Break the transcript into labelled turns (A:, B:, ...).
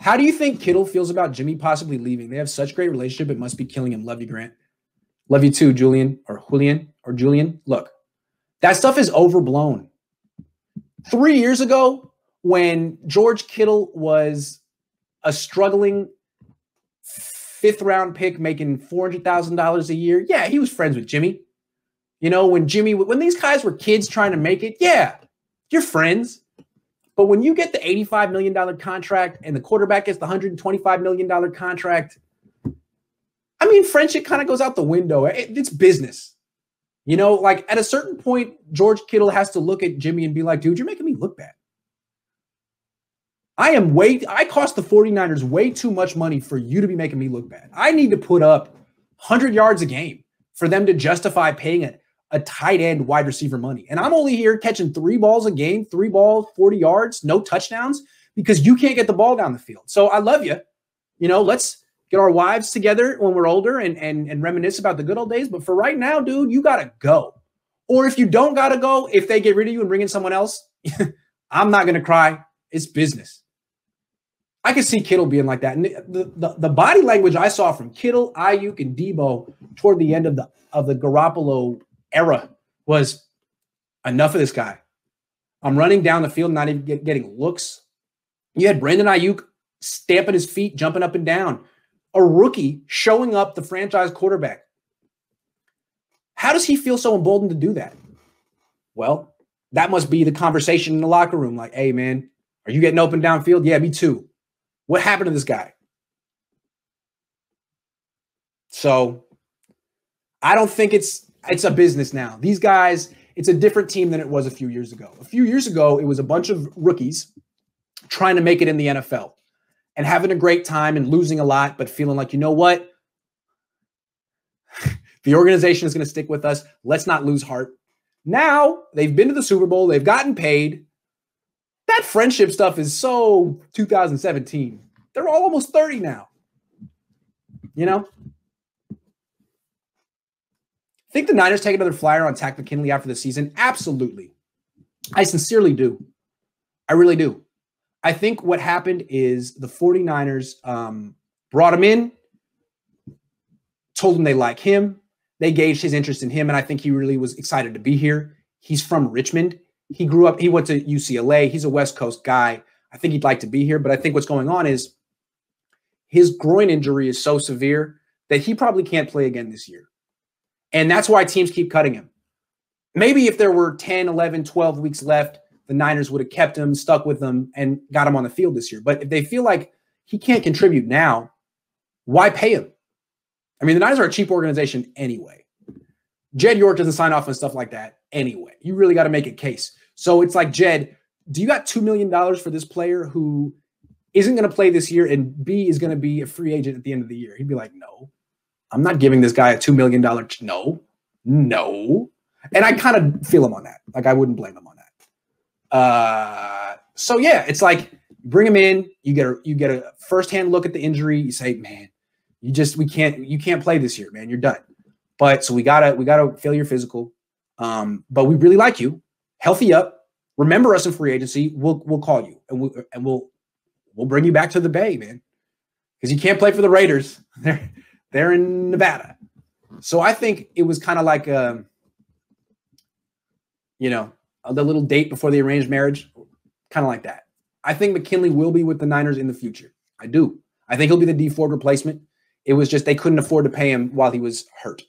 A: How do you think Kittle feels about Jimmy possibly leaving? They have such great relationship. It must be killing him. Love you, Grant. Love you too, Julian. Look, that stuff is overblown. 3 years ago, when George Kittle was a struggling fifth-round pick making $400,000 a year, yeah, he was friends with Jimmy. You know, when these guys were kids trying to make it, yeah, you're friends. But when you get the $85 million contract and the quarterback gets the $125 million contract, I mean, friendship kind of goes out the window. It's business. You know, like at a certain point, George Kittle has to look at Jimmy and be like, dude, you're making me look bad. I cost the 49ers way too much money for you to be making me look bad. I need to put up 100 yards a game for them to justify paying a tight end wide receiver money. And I'm only here catching 3 balls a game, 3 balls, 40 yards, no touchdowns, because you can't get the ball down the field. So I love you. You know, let's get our wives together when we're older and reminisce about the good old days. But for right now, dude, you got to go. Or if you don't got to go, if they get rid of you and bring in someone else, I'm not going to cry. It's business. I could see Kittle being like that. And the body language I saw from Kittle, Ayuk, and Debo toward the end of the Garoppolo era was enough of this guy. I'm running down the field, not even getting looks. You had Brandon Ayuk stamping his feet, jumping up and down. A rookie showing up the franchise quarterback. How does he feel so emboldened to do that? Well, that must be the conversation in the locker room. Like, hey, man, are you getting open downfield? Yeah, me too. What happened to this guy? So I don't think it's a business now. These guys, it's a different team than it was a few years ago. A few years ago, it was a bunch of rookies trying to make it in the NFL and having a great time and losing a lot, but feeling like, you know what? The organization is going to stick with us. Let's not lose heart. Now they've been to the Super Bowl. They've gotten paid. That friendship stuff is so 2017. They're all almost 30 now. You know? Think the Niners take another flyer on Takk McKinley after the season? Absolutely. I sincerely do. I really do. I think what happened is the 49ers brought him in, told him they like him. They gauged his interest in him, and I think he really was excited to be here. He's from Richmond. He grew up, he went to UCLA. He's a West Coast guy. I think he'd like to be here, but I think what's going on is his groin injury is so severe that he probably can't play again this year. And that's why teams keep cutting him. Maybe if there were 10, 11, 12 weeks left, the Niners would have kept him, stuck with him, and got him on the field this year. But if they feel like he can't contribute now, why pay him? I mean, the Niners are a cheap organization anyway. Jed York doesn't sign off on stuff like that anyway. You really got to make a case. So it's like, Jed, do you got $2 million for this player who isn't going to play this year and B is going to be a free agent at the end of the year? He'd be like, no, I'm not giving this guy a $2 million. No. And I kind of feel him on that. Like, I wouldn't blame him on that. So yeah, it's like, bring him in. You get a firsthand look at the injury. You say, man, you can't play this year, man. You're done. But so we gotta fail your physical. But we really like you. Healthy up. Remember us in free agency. We'll call you and we'll bring you back to the Bay, man. Because you can't play for the Raiders. They're in Nevada. So I think it was kind of like the little date before the arranged marriage, kind of like that. I think McKinley will be with the Niners in the future. I do. I think he'll be the D Ford replacement. It was just they couldn't afford to pay him while he was hurt.